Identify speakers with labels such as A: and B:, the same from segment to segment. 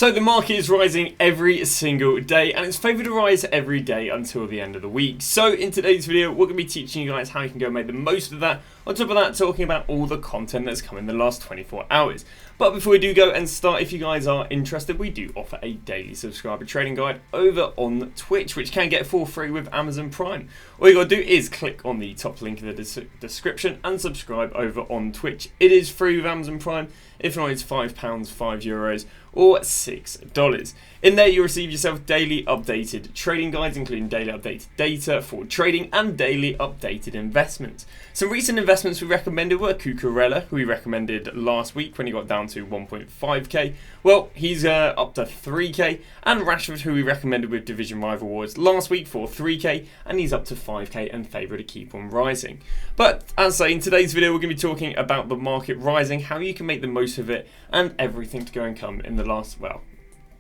A: So the market is rising every single day, and it's favoured to rise every day until the end of the week. So in today's video, we're going to be teaching you guys how you can go make the most of that. On top of that, talking about all the content that's come in the last 24 hours. But before we do go and start, if you guys are interested, we do offer a daily subscriber trading guide over on Twitch, which you can get for free with Amazon Prime. All you got to do is click on the top link in the description and subscribe over on Twitch. It is free with Amazon Prime. If not, it's £5, €5, or $6. In there, you'll receive yourself daily updated trading guides, including daily updated data for trading and daily updated investments. Some recent investments we recommended were Cucurella, who we recommended last week when he got down to 1.5k. Well, he's up to 3k, and Rashford, who we recommended with Division Rival Wars last week for 3k, and he's up to 5k and favourite to keep on rising. But as I say, in today's video, we're going to be talking about the market rising, how you can make the most of it, and everything to go and come in the last,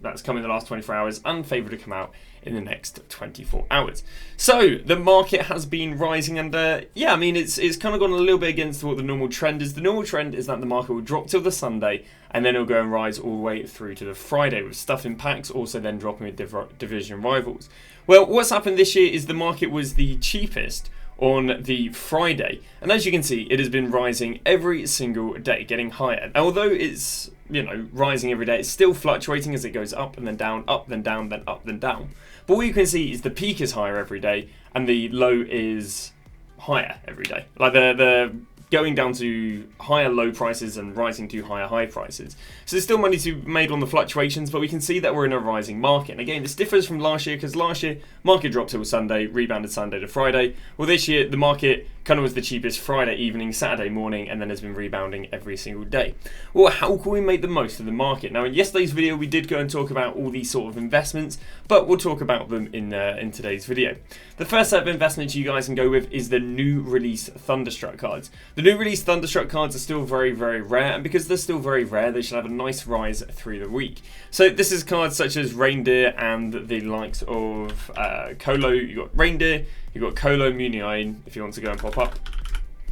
A: that's come in the last 24 hours and favourite to come out in the next 24 hours. So the market has been rising, and yeah, I mean it's kind of gone a little bit against what the normal trend is. The normal trend is that the market will drop till the Sunday and then it'll go and rise all the way through to the Friday, with stuff in packs also then dropping with division rivals. Well, what's happened this year is the market was the cheapest on the Friday, and as you can see, it has been rising every single day, getting higher. And although it's rising every day, it's still fluctuating as it goes up and then down, then down, then up, then down. But what you can see is the peak is higher every day and the low is higher every day. Like the going down to higher low prices and rising to higher high prices. So there's still money to be made on the fluctuations, but we can see that we're in a rising market. And again, this differs from last year, because last year, market dropped till Sunday, rebounded Sunday to Friday. Well, this year, the market kind of was the cheapest Friday evening, Saturday morning, and then has been rebounding every single day. Well, how can we make the most of the market? Now, in yesterday's video, we did go and talk about all these sort of investments, but we'll talk about them in today's video. The first set of investments you guys can go with is the new release Thunderstruck cards. The new release Thunderstruck cards are still very, very rare, and because they're still very rare, they should have a nice rise through the week. So this is cards such as Reindeer and the likes of Colo. You've got Reindeer, you've got Colo Munion, if you want to go and pop up.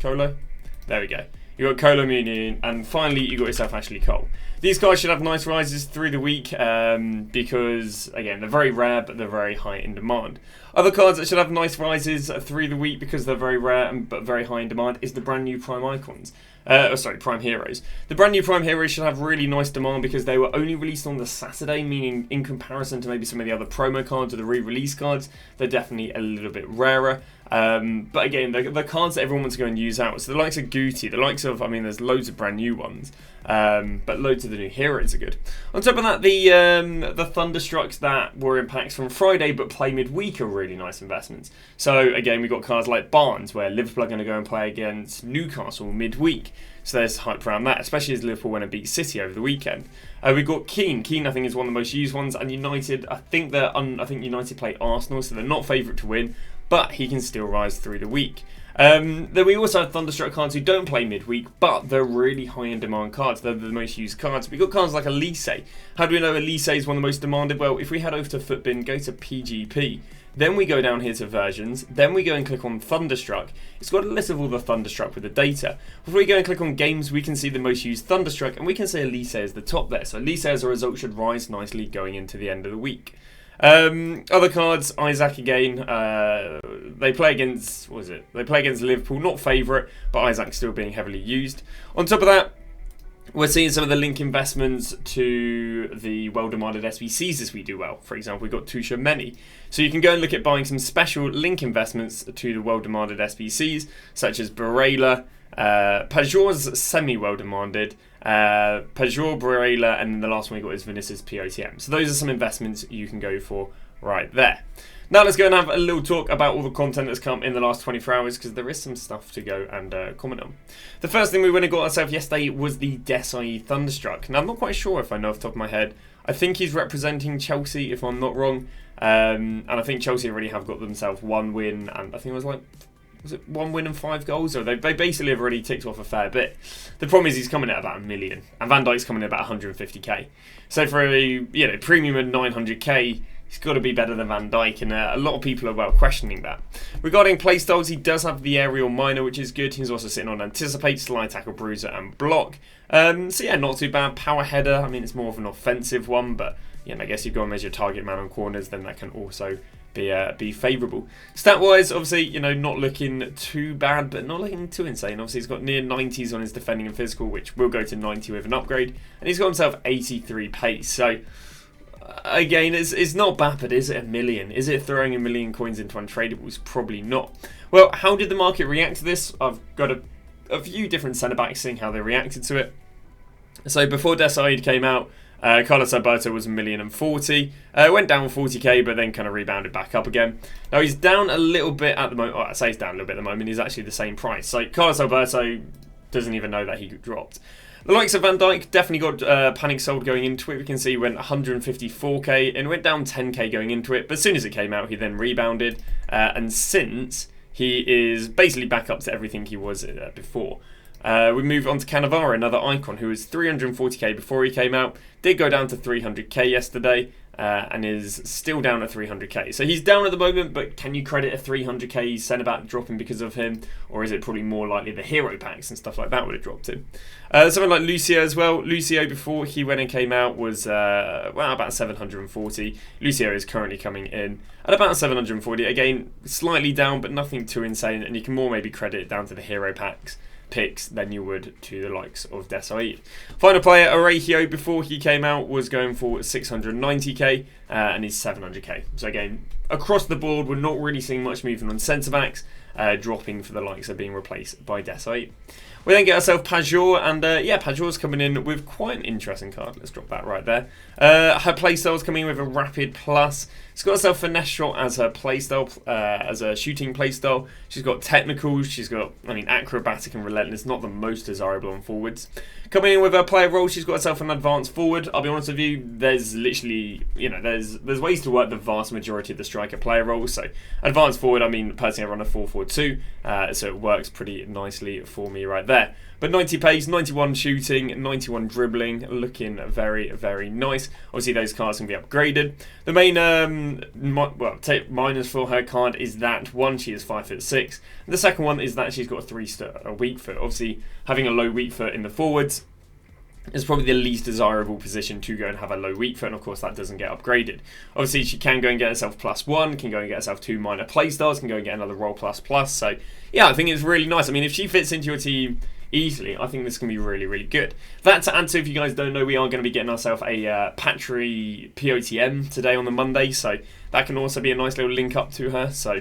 A: Colo, there we go. You've got Colo Munion, and finally you got yourself Ashley Cole. These guys should have nice rises through the week because, again, they're very rare, but they're very high in demand. Other cards that should have nice rises through the week because they're very rare but very high in demand is the brand new Prime Icons. Prime Heroes. The brand new Prime Heroes should have really nice demand because they were only released on the Saturday, meaning in comparison to maybe some of the other promo cards or the re-release cards, they're definitely a little bit rarer. But again, the cards that everyone wants to go and use out. So the likes of Guti, the likes of, there's loads of brand new ones, but loads of the new heroes are good. On top of that, the Thunderstrucks that were in packs from Friday but play midweek are really nice investments. So again, we've got cards like Barnes, where Liverpool are going to go and play against Newcastle midweek. So there's hype around that, especially as Liverpool went and beat City over the weekend. We've got Keane. Keane, I think, is one of the most used ones, and United. I think United play Arsenal, so they're not favourite to win, but he can still rise through the week. Then we also have Thunderstruck cards who don't play midweek, but they're really high in demand cards. They're the most used cards. We've got cards like Elise. How do we know Elise is one of the most demanded? Well, if we head over to Footbin, go to PGP, then we go down here to versions, then we go and click on Thunderstruck. It's got a list of all the Thunderstruck with the data. Before we go and click on games, we can see the most used Thunderstruck, and we can say Elise is the top there. So Elise as a result should rise nicely going into the end of the week. Other cards, Isaac again, they play against, They play against Liverpool, not favourite, but Isaac's still being heavily used. On top of that, we're seeing some of the link investments to the well-demanded SBCs as we do well. For example, we've got Tusha Many. So you can go and look at buying some special link investments to the well-demanded SBCs, such as Barella, Pajor's semi-well-demanded, Pajor, Barella, and then the last one we got is Vinicius POTM. So those are some investments you can go for right there. Now let's go and have a little talk about all the content that's come in the last 24 hours, because there is some stuff to go and comment on. The first thing we went and got ourselves yesterday was the Desailly Thunderstruck. Now I'm not quite sure if I know off the top of my head. I think he's representing Chelsea, if I'm not wrong. And I think Chelsea already have got themselves one win, and I think it was it 1 win and 5 goals? So they basically have already ticked off a fair bit. The problem is he's coming at about $1 million, and Van Dijk's coming at about 150k. So for a premium at 900k, he's got to be better than Van Dijk, and a lot of people are questioning that. Regarding playstyles, he does have the aerial minor, which is good. He's also sitting on anticipate, slide tackle, bruiser, and block. So yeah, not too bad. Power header, I mean, it's more of an offensive one, but yeah, I guess you've got him as your target man on corners, then that can also be favourable. Stat-wise, obviously, not looking too bad, but not looking too insane. Obviously, he's got near 90s on his defending and physical, which will go to 90 with an upgrade, and he's got himself 83 pace. So, again, it's not bad, but is it a million? Is it throwing a million coins into untradables? Probably not. Well, how did the market react to this? I've got a few different centre-backs seeing how they reacted to it. So, before Desailly came out, Carlos Alberto was 1,040,000. Went down 40k, but then kind of rebounded back up again. Now he's down a little bit at the moment. Well, I say he's down a little bit at the moment. He's actually the same price. So Carlos Alberto doesn't even know that he dropped. The likes of Van Dijk definitely got panic sold going into it. We can see he went 154k and went down 10k going into it. But as soon as it came out, he then rebounded. And since, he is basically back up to everything he was before. We move on to Cannavaro, another icon who was 340k before he came out, did go down to 300k yesterday, and is still down at 300k. So he's down at the moment, but can you credit a 300k centre-back dropping because of him? Or is it probably more likely the hero packs and stuff like that would have dropped him? Something like Lucio as well. Lucio, before he went and came out, was about 740. Lucio is currently coming in at about 740. Again, slightly down, but nothing too insane, and you can more maybe credit it down to the hero picks than you would to the likes of Desailly. Final player, Arahio, before he came out, was going for 690k, and he's 700k. So again, across the board, we're not really seeing much movement on centre-backs, dropping for the likes of being replaced by Desailly. We then get ourselves Pajor, and yeah, Pajor's coming in with quite an interesting card. Let's drop that right there. Her playstyle's coming in with a Rapid Plus. She's got herself Finesse Shot as her playstyle, as a shooting playstyle. She's got Technical, she's got, Acrobatic and Relentless, not the most desirable on forwards. Coming in with her player role, she's got herself an Advanced Forward. I'll be honest with you, there's literally, there's ways to work the vast majority of the striker player roles. So, Advanced Forward, personally I run a 4-4-2, so it works pretty nicely for me right there. But 90 pace, 91 shooting, 91 dribbling, looking very, very nice. Obviously, those cards can be upgraded. The main minus for her card is that, one, she is 5'6". And the second one is that she's got a weak foot. Obviously, having a low weak foot in the forwards is probably the least desirable position to go and have a low weak foot, and of course that doesn't get upgraded. Obviously she can go and get herself +1, can go and get herself 2 minor playstyles, can go and get another role ++. So yeah, I think it's really nice. If she fits into your team easily, I think this can be really, really good. That to add to, if you guys don't know, we are going to be getting ourselves a Patry POTM today on the Monday, so that can also be a nice little link up to her. So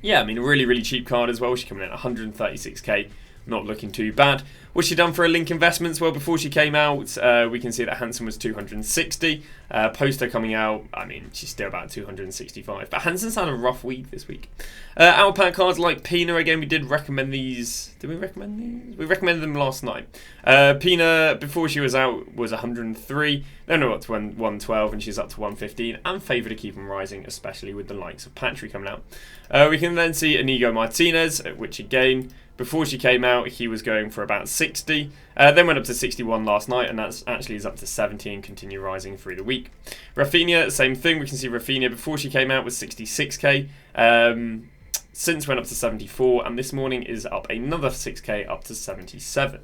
A: yeah, a really, really cheap card as well. She's coming in at 136k. Not looking too bad. What's she done for her link investments? Well, before she came out, we can see that Hansen was 260. Poster coming out, she's still about 265. But Hansen's had a rough week this week. Our pack cards like Pina, again, we did recommend these. Did we recommend these? We recommended them last night. Pina, before she was out, was 103. Then we're up to 112, and she's up to 115. And favour to keep them rising, especially with the likes of Patry coming out. We can then see Inigo Martinez, which again, before she came out, he was going for about 60. Then went up to 61 last night, and that's actually is up to 70 and continue rising through the week. Rafinha, same thing. We can see Rafinha before she came out was 66k. Since went up to 74, and this morning is up another 6k up to 77.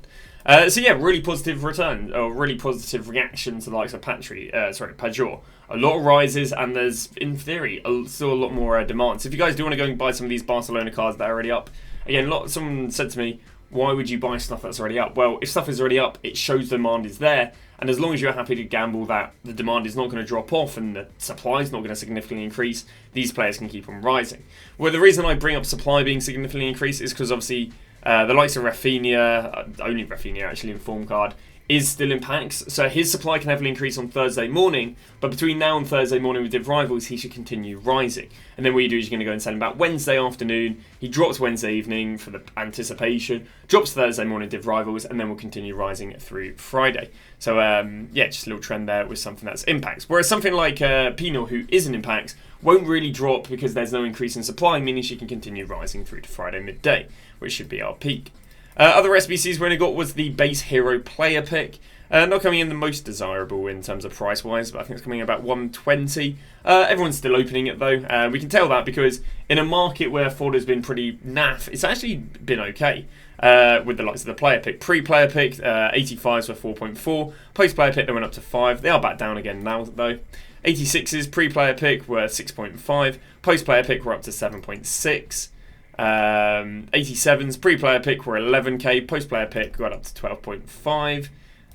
A: So yeah, really positive return, or really positive reaction to the likes of Pajor. A lot of rises, and there's, in theory, still a lot more demand. So if you guys do want to go and buy some of these Barcelona cards that are already up, again, someone said to me, why would you buy stuff that's already up? Well, if stuff is already up, it shows demand is there, and as long as you're happy to gamble that the demand is not going to drop off and the supply is not going to significantly increase, these players can keep on rising. Well, the reason I bring up supply being significantly increased is because obviously the likes of Rafinha, only Rafinha actually in form card, is still in packs, so his supply can heavily increase on Thursday morning, but between now and Thursday morning with Div Rivals, he should continue rising. And then what you do is you're going to go and sell him back Wednesday afternoon, he drops Wednesday evening for the anticipation, drops Thursday morning Div Rivals, and then will continue rising through Friday. So yeah, just a little trend there with something that's in packs. Whereas something like Pino, who isn't in packs, won't really drop because there's no increase in supply, meaning she can continue rising through to Friday midday, which should be our peak. Other SBCs we only got was the base hero player pick. Not coming in the most desirable in terms of price-wise, but I think it's coming in about 120. Everyone's still opening it though. We can tell that because in a market where Fodder's been pretty naff, it's actually been okay. With the likes of the player pick. Pre-player pick, 85s were 4.4. Post-player pick, they went up to 5. They are back down again now, though. 86s, pre-player pick, were 6.5. Post-player pick were up to 7.6. 87s, pre-player pick were 11k. Post-player pick got up to 12.5.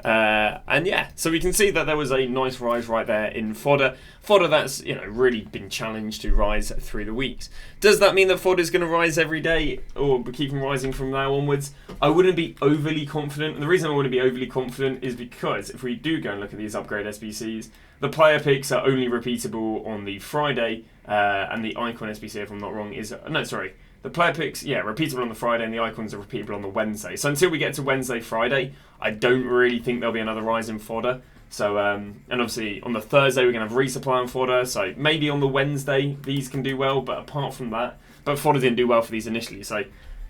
A: And yeah, so we can see that there was a nice rise right there in Fodder. Fodder that's, really been challenged to rise through the weeks. Does that mean that Fodder is going to rise every day or keep on rising from now onwards? I wouldn't be overly confident. And the reason I wouldn't be overly confident is because if we do go and look at these upgrade SBCs, the player picks are only repeatable on the Friday, and the icon SBC, if I'm not wrong, the player picks, repeatable on the Friday, and the icons are repeatable on the Wednesday. So until we get to Wednesday, Friday, I don't really think there'll be another rise in Fodder. So, and obviously on the Thursday, we're going to have resupply on Fodder. So maybe on the Wednesday, these can do well. But apart from that, Fodder didn't do well for these initially. So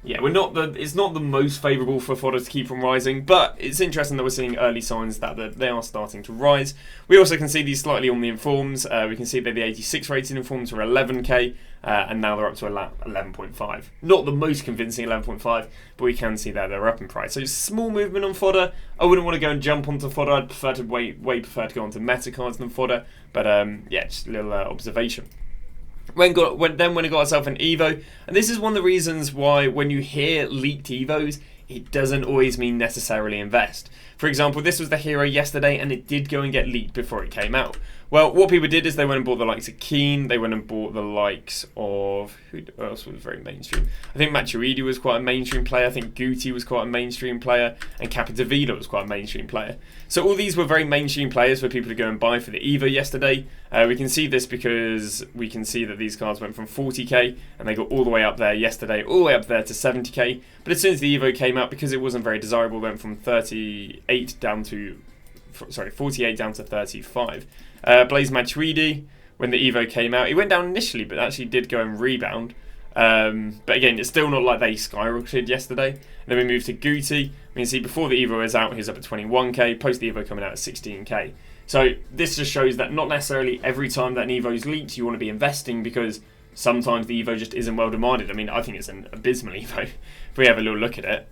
A: yeah, it's not the most favourable for Fodder to keep from rising, but it's interesting that we're seeing early signs that they are starting to rise. We also can see these slightly on the informs. We can see that the 86 rated informs were 11k, and now they're up to 11.5. Not the most convincing 11.5, but we can see that they're up in price. So it's a small movement on Fodder. I wouldn't want to go and jump onto Fodder. I'd prefer to way prefer to go onto meta cards than Fodder. But just a little observation. When it got ourselves an Evo, and this is one of the reasons why when you hear leaked Evos, it doesn't always mean necessarily invest. For example, this was the hero yesterday, and it did go and get leaked before it came out. Well, what people did is they went and bought the likes of Keen, they went and bought the likes of... who else was very mainstream? I think Matuidi was quite a mainstream player, I think Guti was quite a mainstream player, and Capitavila was quite a mainstream player. So all these were very mainstream players for people to go and buy for the Evo yesterday. We can see this because we can see that these cards went from 40k, and they got all the way up there yesterday, all the way up there to 70k. But as soon as the Evo came out, because it wasn't very desirable, it went from 48 down to 35. Blaze Matuidi, when the Evo came out, he went down initially, but actually did go and rebound. But again, it's still not like they skyrocketed yesterday. And then we moved to Guti. We can see before the Evo was out, he was up at 21k. Post the Evo coming out at 16k. So this just shows that not necessarily every time that an Evo is leaked, you want to be investing, because sometimes the Evo just isn't well demanded. I mean, I think it's an abysmal Evo if we have a little look at it.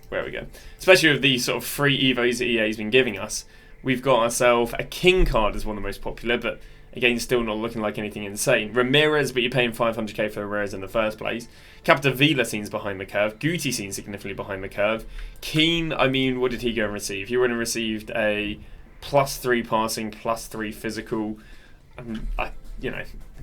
A: Where we go. Especially with these sort of free Evos that EA's been giving us. We've got ourselves a King card as one of the most popular, but again, still not looking like anything insane. Ramirez, but you're paying 500k for Ramirez in the first place. Capitavila seems behind the curve. Guti seems significantly behind the curve. Keen, I mean, what did he go and receive? He went and received a +3 passing, +3 physical.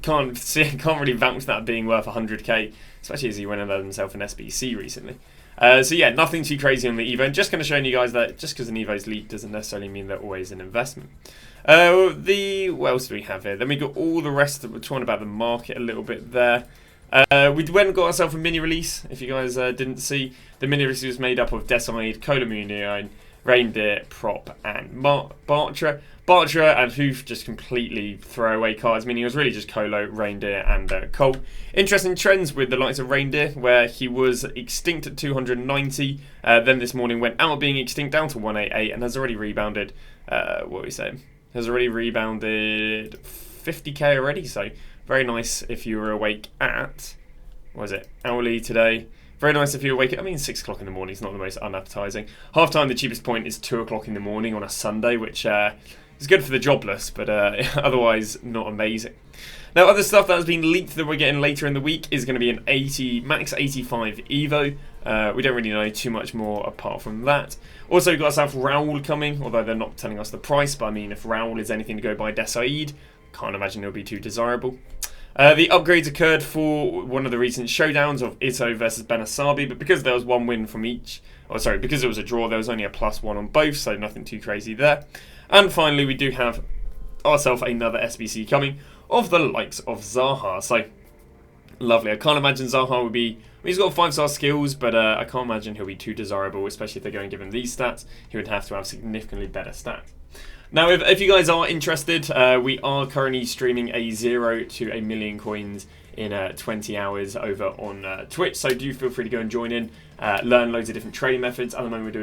A: Can't really vouch that being worth 100k, especially as he went and had himself an SBC recently. So yeah, nothing too crazy on the Evo. Just kind of showing you guys that just because an Evo's leaked doesn't necessarily mean they're always an investment. What else do we have here? Then we got all the rest of, we're talking about the market a little bit there. We went and got ourselves a mini release. If you guys didn't see, the mini release was made up of Desailly, Colomunion, Reindeer, Prop, and Bartra. Bartra and Hoof just completely throwaway cards, meaning it was really just Colo, Reindeer, and Cole. Interesting trends with the likes of Reindeer, where he was extinct at 290, then this morning went out of being extinct down to 188, and has already rebounded, has already rebounded 50k already, so very nice if you were awake at, hourly today. Very nice if you're awake at, 6 o'clock in the morning is not the most unappetizing. Half time, the cheapest point is 2 o'clock in the morning on a Sunday, which is good for the jobless, but otherwise not amazing. Now, other stuff that has been leaked that we're getting later in the week is going to be an max 85 Evo. We don't really know too much more apart from that. Also, we've got ourselves Raul coming, although they're not telling us the price, but if Raul is anything to go by Desailly, can't imagine it'll be too desirable. The upgrades occurred for one of the recent showdowns of Ito versus Benasabi, but because there was one win from each, because it was a draw, there was only a +1 on both, so nothing too crazy there. And finally, we do have ourselves another SBC coming of the likes of Zaha. So, lovely. I can't imagine Zaha would be... He's got 5-star skills, but I can't imagine he'll be too desirable, especially if they're going to give him these stats. He would have to have significantly better stats. Now, if you guys are interested, we are currently streaming a 0 to 1 million coins in 20 hours over on Twitch, so do feel free to go and join in. learn loads of different trading methods. At the moment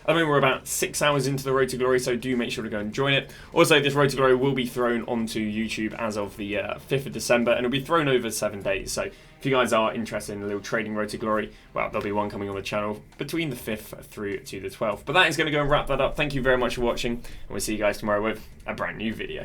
A: we're about 6 hours into the Road to Glory, so do make sure to go and join it. Also, this Road to Glory will be thrown onto YouTube as of the 5th of December, and it'll be thrown over 7 days. So if you guys are interested in a little trading Road to Glory, well, there'll be one coming on the channel between the 5th through to the 12th. But that is going to go and wrap that up. Thank you very much for watching, and we'll see you guys tomorrow with a brand new video.